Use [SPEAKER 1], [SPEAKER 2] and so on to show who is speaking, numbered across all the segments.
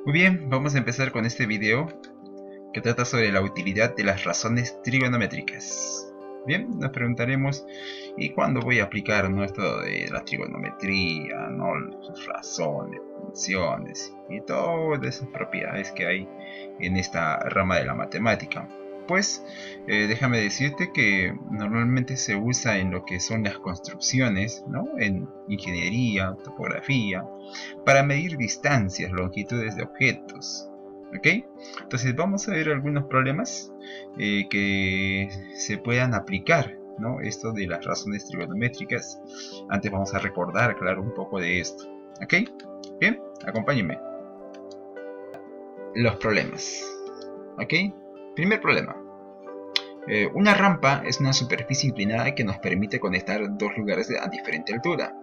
[SPEAKER 1] Muy bien, vamos a empezar con este video que trata sobre la utilidad de las razones trigonométricas. Bien, nos preguntaremos ¿y cuándo voy a aplicar, ¿no?, esto de la trigonometría, ¿no?, sus razones, funciones y todas esas propiedades que hay en esta rama de la matemática? Pues déjame decirte que normalmente se usa en lo que son las construcciones, ¿no?, en ingeniería, topografía, para medir distancias, longitudes de objetos. ¿Ok? Entonces vamos a ver algunos problemas que se puedan aplicar, ¿no?, esto de las razones trigonométricas. Antes vamos a recordar, claro, un poco de esto. ¿Ok? Bien, acompáñenme. Los problemas. ¿Ok? Primer problema. Una rampa es una superficie inclinada que nos permite conectar dos lugares a diferente altura.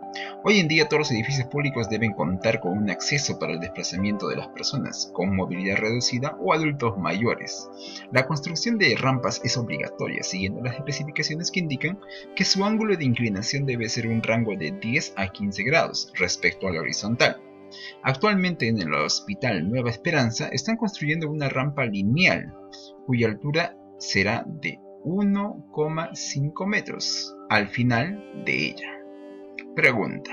[SPEAKER 1] Hoy en día todos los edificios públicos deben contar con un acceso para el desplazamiento de las personas con movilidad reducida o adultos mayores. La construcción de rampas es obligatoria, siguiendo las especificaciones que indican que su ángulo de inclinación debe ser un rango de 10 a 15 grados respecto a la horizontal. Actualmente en el Hospital Nueva Esperanza están construyendo una rampa lineal, cuya altura será de 1,5 metros al final de ella. Pregunta: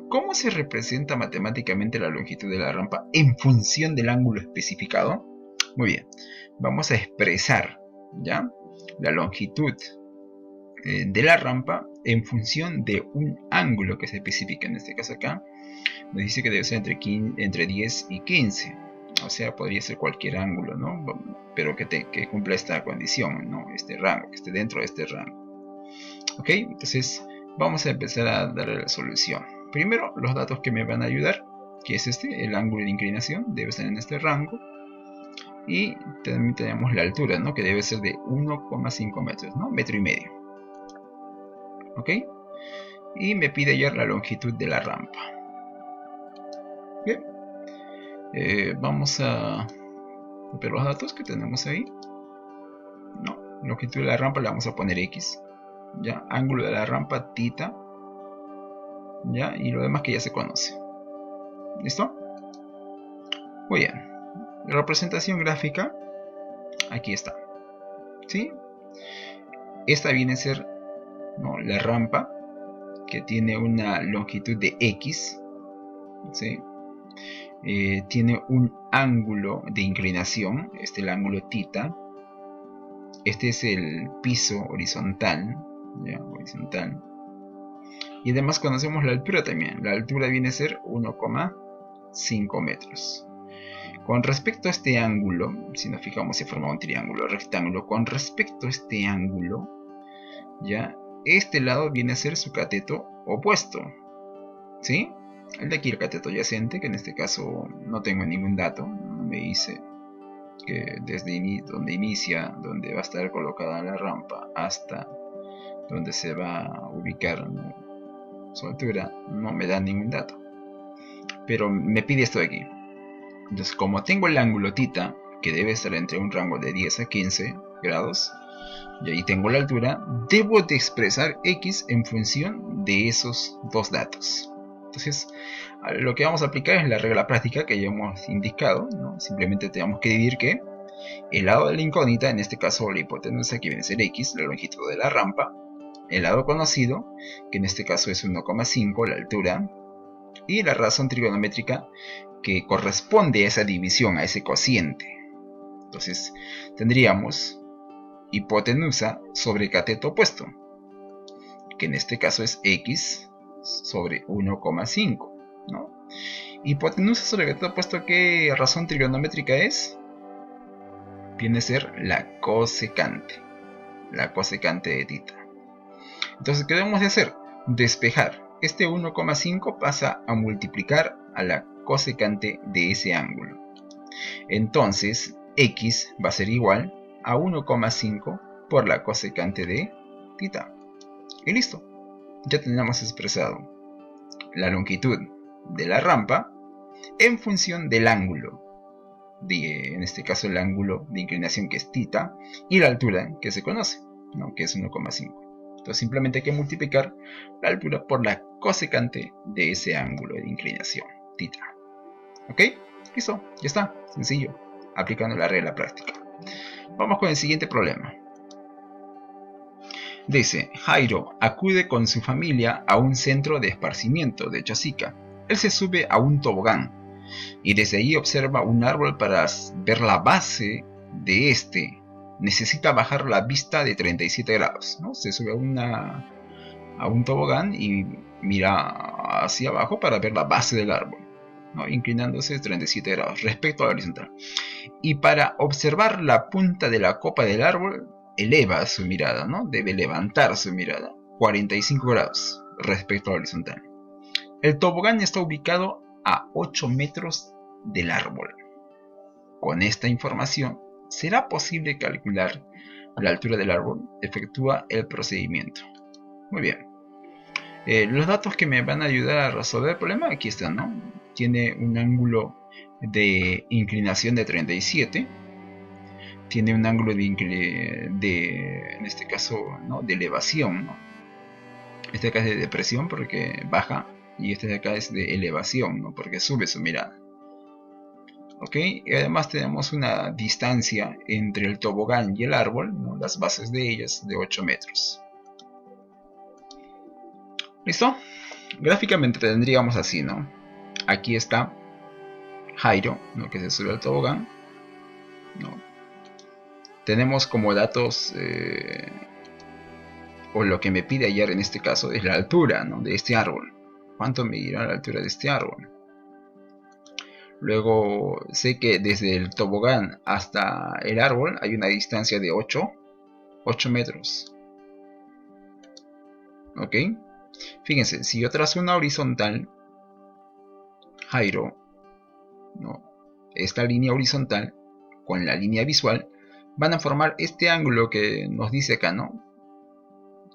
[SPEAKER 1] ¿cómo se representa matemáticamente la longitud de la rampa en función del ángulo especificado? Muy bien, vamos a expresar, ¿ya?, la longitud de la rampa en función de un ángulo que se especifica. En este caso acá nos dice que debe ser entre 10 y 15. O sea, podría ser cualquier ángulo, ¿no?, pero que cumpla esta condición, ¿no?, este rango, que esté dentro de este rango. Ok, entonces vamos a empezar a darle la solución. Primero, los datos que me van a ayudar, que es el ángulo de inclinación, debe estar en este rango. Y también tenemos la altura, ¿no?, que debe ser de 1,5 metros, ¿no?, metro y medio. Ok, y me pide hallar la longitud de la rampa. Bien, vamos a ver los datos que tenemos ahí. No, longitud de la rampa le vamos a poner X, ya, ángulo de la rampa tita, ya, y lo demás que ya se conoce. ¿Listo? Muy bien. La representación gráfica, aquí está. ¿Sí? Esta viene a ser, ¿no?, la rampa, que tiene una longitud de X. ¿Sí? Tiene un ángulo de inclinación, este es el ángulo tita. Este es el piso horizontal, ¿ya?, horizontal. Y además conocemos la altura también. La altura viene a ser 1,5 metros. Con respecto a este ángulo, si nos fijamos, se forma un triángulo rectángulo. Con respecto a este ángulo, ya, este lado viene a ser su cateto opuesto, ¿sí? El de aquí, el cateto adyacente, que en este caso no tengo ningún dato, no me dice que desde donde inicia, donde va a estar colocada la rampa, hasta donde se va a ubicar, ¿no?, su altura, no me da ningún dato. Pero me pide esto de aquí. Entonces, como tengo el ángulo tita, que debe estar entre un rango de 10 a 15 grados, y ahí tengo la altura, debo de expresar X en función de esos dos datos. Entonces, lo que vamos a aplicar es la regla práctica que ya hemos indicado, ¿no? Simplemente tenemos que dividir que el lado de la incógnita, en este caso la hipotenusa, que viene a ser X, la longitud de la rampa, el lado conocido, que en este caso es 1,5, la altura, y la razón trigonométrica que corresponde a esa división, a ese cociente. Entonces tendríamos hipotenusa sobre cateto opuesto, que en este caso es X sobre 1,5, ¿no? Hipotenusa sobre cateto opuesto, ¿qué razón trigonométrica es? Viene a ser la cosecante de tita. Entonces, ¿qué debemos de hacer? Despejar. Este 1,5 pasa a multiplicar a la cosecante de ese ángulo. Entonces, X va a ser igual a 1,5 por la cosecante de tita. Y listo. Ya tenemos expresado la longitud de la rampa en función del ángulo. En este caso, el ángulo de inclinación, que es tita, y la altura, que se conoce, ¿no?, que es 1,5. Entonces simplemente hay que multiplicar la altura por la cosecante de ese ángulo de inclinación, tita. ¿Ok? Listo, ya está, sencillo, aplicando la regla práctica. Vamos con el siguiente problema. Dice, Jairo acude con su familia a un centro de esparcimiento de Chosica. Él se sube a un tobogán y desde ahí observa un árbol para ver la base de este. Necesita bajar la vista de 37 grados, ¿no? Se sube a un tobogán y mira hacia abajo para ver la base del árbol, ¿no? Inclinándose 37 grados respecto a la horizontal. Y para observar la punta de la copa del árbol, eleva su mirada, ¿no? Debe levantar su mirada 45 grados respecto a la horizontal. El tobogán está ubicado a 8 metros del árbol. Con esta información, ¿será posible calcular la altura del árbol? Efectúa el procedimiento. Muy bien. Los datos que me van a ayudar a resolver el problema, aquí están, ¿no? Tiene un ángulo de inclinación de 37. Tiene un ángulo en este caso, ¿no? De elevación, ¿no? Este acá es de depresión porque baja. Y este de acá es de elevación, ¿no? Porque sube su mirada. ¿Ok? Y además tenemos una distancia entre el tobogán y el árbol, ¿no? Las bases de ellas, de 8 metros. ¿Listo? Gráficamente tendríamos así, ¿no? Aquí está Jairo, ¿no? Que se sube al tobogán, ¿no? Tenemos como datos, o lo que me pide hallar en este caso, es la altura, ¿no? De este árbol. ¿Cuánto medirá la altura de este árbol? Luego sé que desde el tobogán hasta el árbol hay una distancia de 8 metros. ¿Ok? Fíjense, si yo trazo una horizontal, Jairo, ¿no? Esta línea horizontal con la línea visual van a formar este ángulo que nos dice acá, ¿no?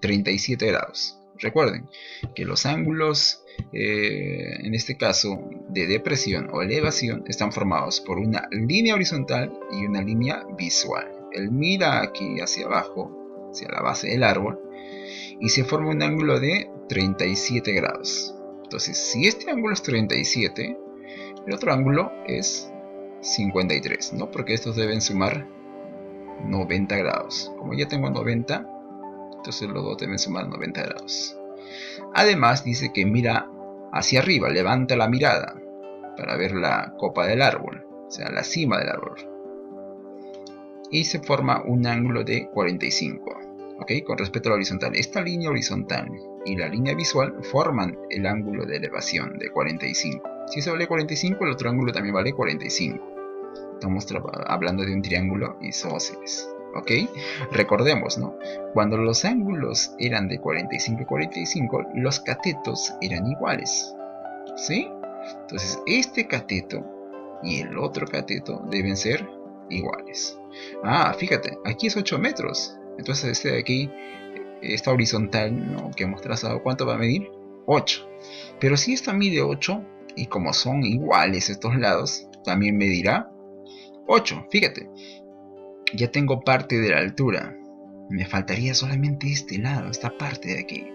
[SPEAKER 1] 37 grados. Recuerden que los ángulos, en este caso de depresión o elevación, están formados por una línea horizontal y una línea visual. Él mira aquí hacia abajo, hacia la base del árbol, y se forma un ángulo de 37 grados. Entonces, si este ángulo es 37, el otro ángulo es 53, ¿no? Porque estos deben sumar 90 grados. Como ya tengo 90, entonces los dos deben sumar 90 grados. Además dice que mira hacia arriba, levanta la mirada para ver la copa del árbol, o sea, la cima del árbol. Y se forma un ángulo de 45, ¿ok? Con respecto a la horizontal. Esta línea horizontal y la línea visual forman el ángulo de elevación de 45. Si eso vale 45, el otro ángulo también vale 45. Estamos hablando de un triángulo isósceles. ¿Ok? Recordemos, ¿no? Cuando los ángulos eran de 45 y 45, los catetos eran iguales. ¿Sí? Entonces, este cateto y el otro cateto deben ser iguales. Ah, fíjate, aquí es 8 metros. Entonces, este de aquí, esta horizontal, ¿no? Que hemos trazado, ¿cuánto va a medir? 8. Pero si esta mide 8, y como son iguales estos lados, también medirá 8. Fíjate, ya tengo parte de la altura. Me faltaría solamente este lado, esta parte de aquí.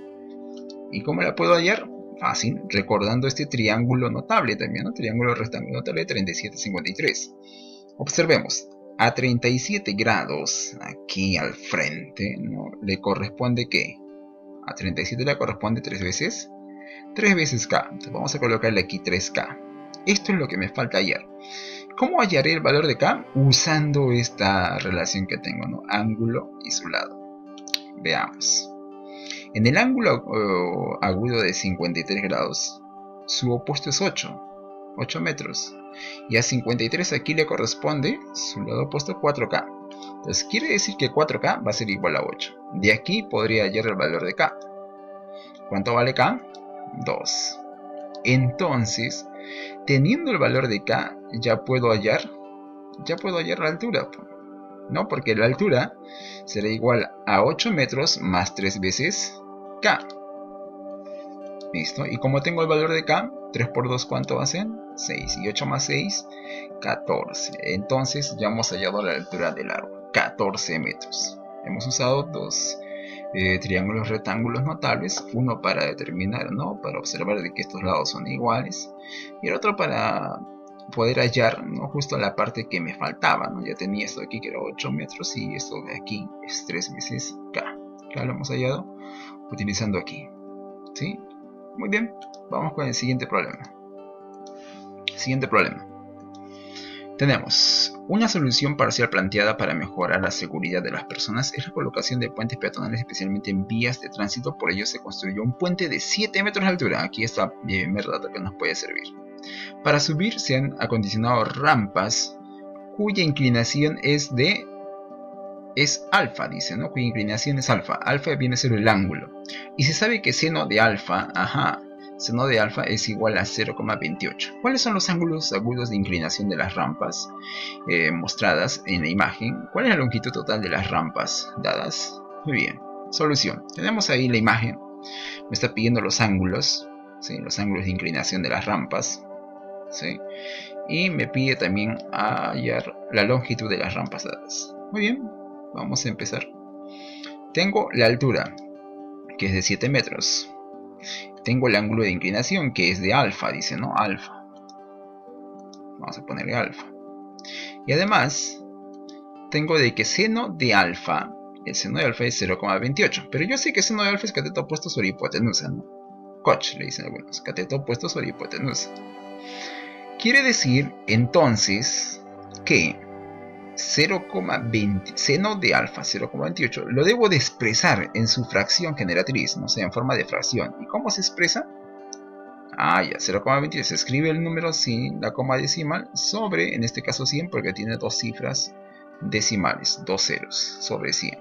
[SPEAKER 1] ¿Y cómo la puedo hallar? Fácil, recordando este triángulo notable también, ¿no? Triángulo rectángulo notable de 37,53. Observemos, a 37 grados, aquí al frente, ¿no? ¿Le corresponde qué? A 37 le corresponde 3 veces. 3 veces K. Entonces vamos a colocarle aquí 3K. Esto es lo que me falta hallar. ¿Cómo hallaré el valor de K? Usando esta relación que tengo, ¿no? Ángulo y su lado. Veamos. En el ángulo agudo de 53 grados, su opuesto es 8 metros. Y a 53 aquí le corresponde su lado opuesto 4K. Entonces quiere decir que 4K va a ser igual a 8. De aquí podría hallar el valor de K. ¿Cuánto vale K? 2. Entonces, teniendo el valor de K, ya puedo hallar la altura, ¿no? Porque la altura será igual a 8 metros más 3 veces K. ¿Listo? Y como tengo el valor de K, 3 por 2, ¿cuánto va a ser? 6. Y 8 más 6, 14. Entonces ya hemos hallado la altura del árbol, 14 metros. Hemos usado dos triángulos rectángulos notables, uno para determinar, ¿no? Para observar de que estos lados son iguales, y el otro para poder hallar, ¿no?, justo la parte que me faltaba, ¿no? Ya tenía esto de aquí que era 8 metros y esto de aquí es 3 veces K. Acá lo hemos hallado utilizando aquí, ¿sí? Muy bien, vamos con el siguiente problema. Siguiente problema. Tenemos una solución parcial planteada para mejorar la seguridad de las personas es la colocación de puentes peatonales, especialmente en vías de tránsito. Por ello se construyó un puente de 7 metros de altura. Aquí está mi primer dato que nos puede servir. Para subir se han acondicionado rampas cuya inclinación es alfa, dice, ¿no? Cuya inclinación es alfa. Alfa viene a ser el ángulo. Y se sabe que seno de alfa, seno de alfa es igual a 0,28. ¿Cuáles son los ángulos agudos de inclinación de las rampas mostradas en la imagen? ¿Cuál es la longitud total de las rampas dadas? Muy bien. Solución. Tenemos ahí la imagen. Me está pidiendo los ángulos, ¿sí? Los ángulos de inclinación de las rampas, ¿sí? Y me pide también hallar la longitud de las rampas dadas. Muy bien. Vamos a empezar. Tengo la altura, que es de 7 metros. Tengo el ángulo de inclinación, que es de alfa, dice, ¿no? Alfa. Vamos a ponerle alfa. Y además, tengo de que seno de alfa, el seno de alfa es 0,28. Pero yo sé que seno de alfa es cateto opuesto sobre hipotenusa, ¿no? Coch, le dicen algunos. Cateto opuesto sobre hipotenusa. Quiere decir, entonces, que 0,20 seno de alfa 0,28 lo debo de expresar en su fracción generatriz, no sé, en forma de fracción. ¿Y cómo se expresa? Ya, 0,28 se escribe el número sin la coma decimal sobre, en este caso 100, porque tiene dos cifras decimales, dos ceros sobre 100.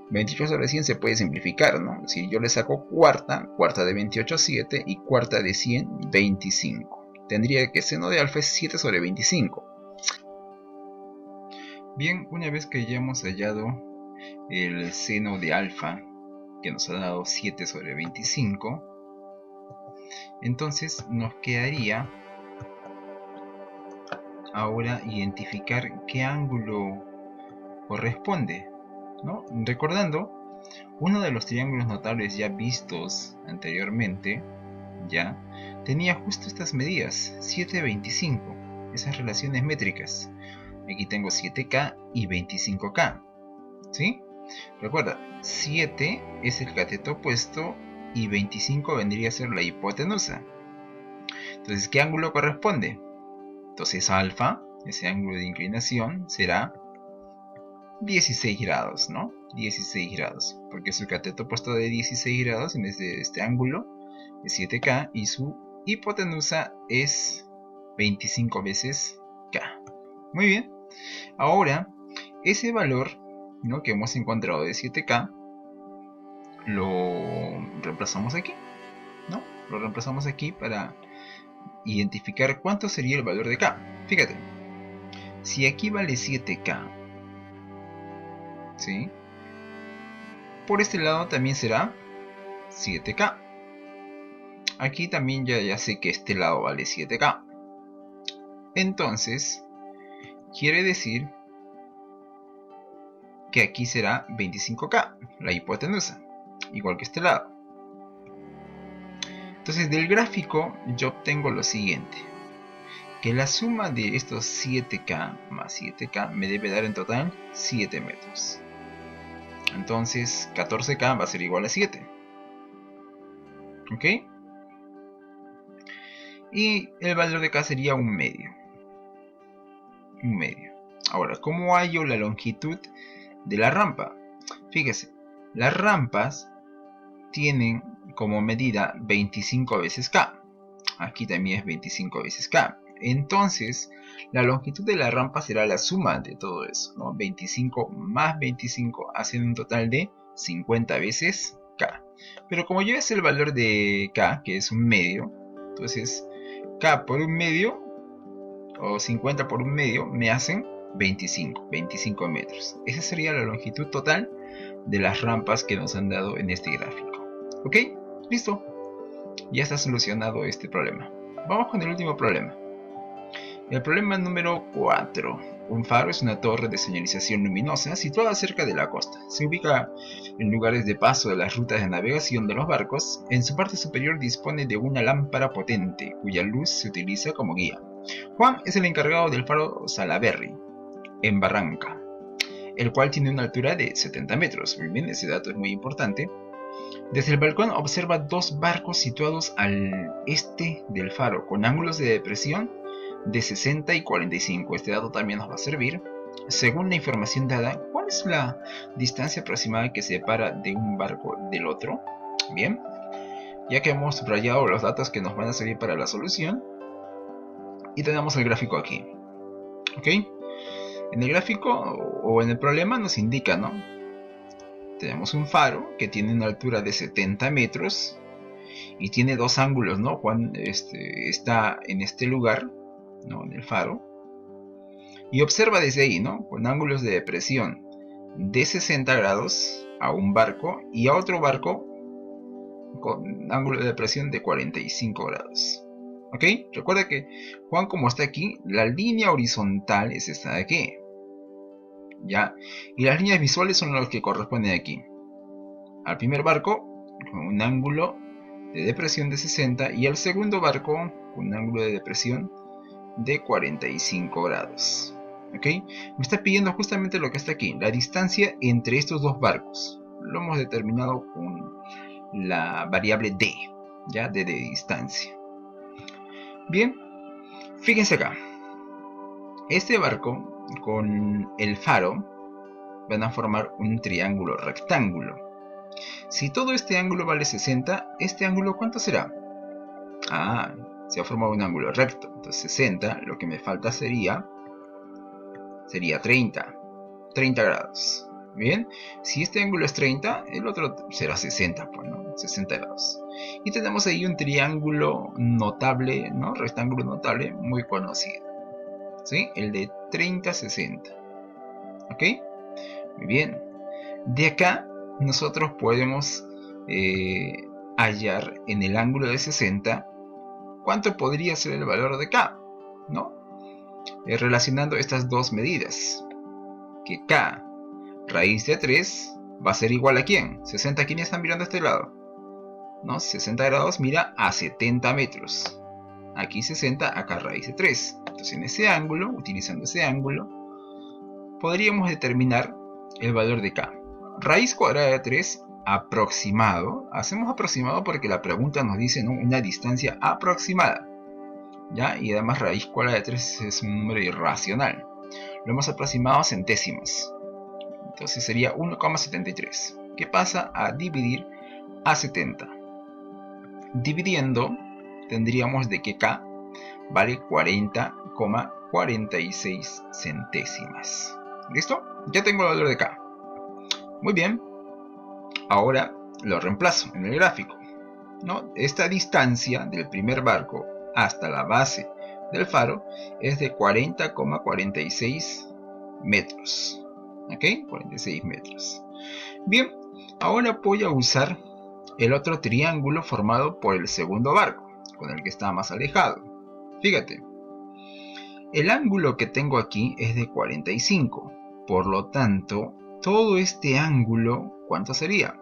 [SPEAKER 1] 28 sobre 100 se puede simplificar, ¿no? Si yo le saco cuarta de 28 7 y cuarta de 100 25. Tendría que seno de alfa es 7 sobre 25. Bien, una vez que ya hemos hallado el seno de alfa, que nos ha dado 7 sobre 25, entonces nos quedaría ahora identificar qué ángulo corresponde, ¿no? Recordando, uno de los triángulos notables ya vistos anteriormente, ya tenía justo estas medidas, 7,25, esas relaciones métricas. Aquí tengo 7K y 25K, ¿sí? Recuerda, 7 es el cateto opuesto y 25 vendría a ser la hipotenusa. Entonces, ¿qué ángulo corresponde? Entonces alfa, ese ángulo de inclinación, será 16 grados, ¿no? 16 grados, porque su cateto opuesto de 16 grados en este ángulo es 7K y su hipotenusa es 25 veces K. Muy bien. Ahora, ese valor, ¿no?, que hemos encontrado de 7K, lo reemplazamos aquí, ¿no? Lo reemplazamos aquí para identificar cuánto sería el valor de K. Fíjate, si aquí vale 7K, ¿sí?, por este lado también será 7K. Aquí también ya sé que este lado vale 7K. Entonces, quiere decir que aquí será 25K, la hipotenusa, igual que este lado. Entonces, del gráfico yo obtengo lo siguiente, que la suma de estos 7K más 7K me debe dar en total 7 metros. Entonces 14K va a ser igual a 7. ¿Ok? Y el valor de K sería un medio. Un medio. Ahora, ¿cómo hallo la longitud de la rampa? Fíjese, las rampas tienen como medida 25 veces K. Aquí también es 25 veces K. Entonces, la longitud de la rampa será la suma de todo eso, ¿no? 25 más 25 hacen un total de 50 veces K. Pero como ya es el valor de K, que es un medio, entonces K por un medio, o 50 por un medio, me hacen 25 metros. Esa sería la longitud total de las rampas que nos han dado en este gráfico. ¿Ok? Listo. Ya está solucionado este problema. Vamos con el último problema. El problema número 4. Un faro es una torre de señalización luminosa situada cerca de la costa. Se ubica en lugares de paso de las rutas de navegación de los barcos. En su parte superior dispone de una lámpara potente, cuya luz se utiliza como guía. Juan es el encargado del faro Salaberry, en Barranca, el cual tiene una altura de 70 metros. Muy bien, ese dato es muy importante. Desde el balcón observa dos barcos situados al este del faro, con ángulos de depresión de 60 y 45. Este dato también nos va a servir. Según la información dada, ¿cuál es la distancia aproximada que separa de un barco del otro? Bien, ya que hemos subrayado los datos que nos van a servir para la solución, y tenemos el gráfico aquí. ¿Ok? En el gráfico o en el problema nos indica, ¿no? Tenemos un faro que tiene una altura de 70 metros y tiene dos ángulos, ¿no? Juan está en este lugar, ¿no? En el faro, y observa desde ahí, ¿no? Con ángulos de depresión de 60 grados a un barco y a otro barco con ángulo de depresión de 45 grados. ¿Ok? Recuerda que Juan, como está aquí, la línea horizontal es esta de aquí. ¿Ya? Y las líneas visuales son las que corresponden aquí. Al primer barco con un ángulo de depresión de 60 y al segundo barco con un ángulo de depresión de 45 grados. ¿Ok? Me está pidiendo justamente lo que está aquí, la distancia entre estos dos barcos. Lo hemos determinado con la variable d, ya de distancia. Bien, fíjense acá. Este barco con el faro van a formar un triángulo rectángulo. Si todo este ángulo vale 60, ¿este ángulo cuánto será? Ah, se ha formado un ángulo recto. Entonces 60, lo que me falta sería 30 grados. Bien, si este ángulo es 30, el otro será 60, pues, ¿no? 60 grados. Y tenemos ahí un triángulo notable, ¿no? Rectángulo notable muy conocido, ¿sí? El de 30-60. ¿Ok? Muy bien. De acá nosotros podemos hallar en el ángulo de 60 cuánto podría ser el valor de K, ¿no? Relacionando estas dos medidas, que K raíz de 3 va a ser igual a ¿quién? 60, ¿quién está mirando a este lado? ¿No? 60 grados mira a 70 metros. Aquí 60, acá raíz de 3. Entonces en ese ángulo, utilizando ese ángulo, podríamos determinar el valor de K. Raíz cuadrada de 3 aproximado. Hacemos aproximado porque la pregunta nos dice, ¿no? Una distancia aproximada. ¿Ya? Y además raíz cuadrada de 3 es un número irracional. Lo hemos aproximado a centésimas. Entonces sería 1,73. ¿Qué pasa a dividir a 70? Dividiendo, tendríamos de que K vale 40,46 centésimas. ¿Listo? Ya tengo el valor de K. Muy bien. Ahora lo reemplazo en el gráfico, ¿no? Esta distancia del primer barco hasta la base del faro es de 40,46 metros. ¿Ok? 46 metros. Bien, ahora voy a usar el otro triángulo formado por el segundo barco, con el que está más alejado. Fíjate, el ángulo que tengo aquí es de 45, por lo tanto, todo este ángulo, ¿cuánto sería?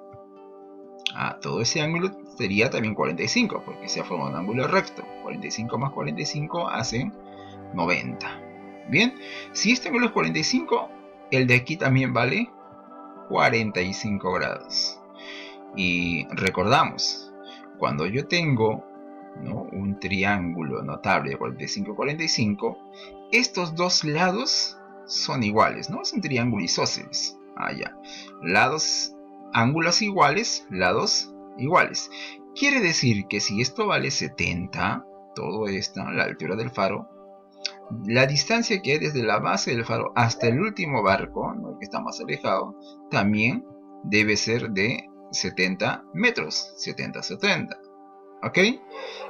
[SPEAKER 1] Todo ese ángulo sería también 45, porque se ha formado un ángulo recto. 45 más 45 hacen 90. Bien, si este ángulo es 45, el de aquí también vale 45 grados. Y recordamos, cuando yo tengo, ¿no?, un triángulo notable de 45-45, estos dos lados son iguales, ¿no? Es un triángulo isósceles. Ya. Ángulos iguales, lados iguales. Quiere decir que si esto vale 70, todo esto, la altura del faro, la distancia que hay desde la base del faro hasta el último barco, ¿no?, el que está más alejado, también debe ser de 70 metros, 70-70. ¿Ok?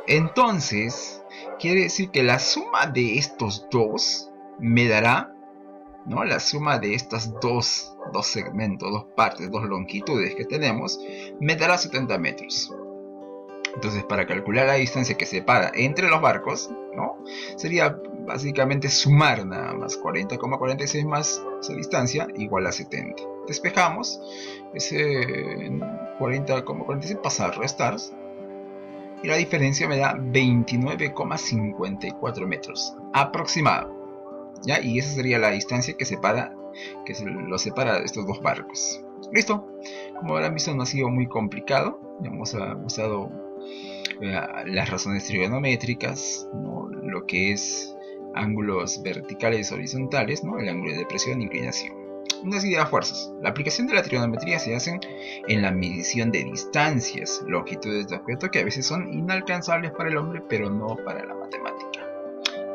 [SPEAKER 1] Entonces, quiere decir que la suma de estos dos me dará, ¿no?, la suma de estas dos segmentos, dos partes, dos longitudes que tenemos, me dará 70 metros. Entonces, para calcular la distancia que separa entre los barcos, ¿no?, sería básicamente sumar nada más 40,46 más esa distancia igual a 70. Despejamos ese 40,46, pasa a restar, y la diferencia me da 29,54 metros aproximado, ¿ya? Y esa sería la distancia que lo separa de estos dos barcos. Listo, como habrán visto, no ha sido muy complicado. Hemos usado las razones trigonométricas, ¿no? Lo que es ángulos verticales y horizontales, ¿no? El ángulo de depresión e inclinación. Una idea de fuerzas. La aplicación de la trigonometría se hace en la medición de distancias, longitudes de objetos que a veces son inalcanzables para el hombre, pero no para la matemática.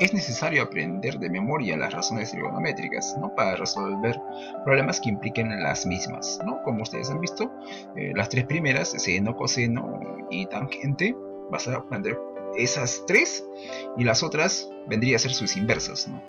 [SPEAKER 1] Es necesario aprender de memoria las razones trigonométricas, ¿no? Para resolver problemas que impliquen las mismas, ¿no? Como ustedes han visto, las tres primeras, seno, coseno y tangente, vas a aprender esas tres, y las otras vendría a ser sus inversas, ¿no?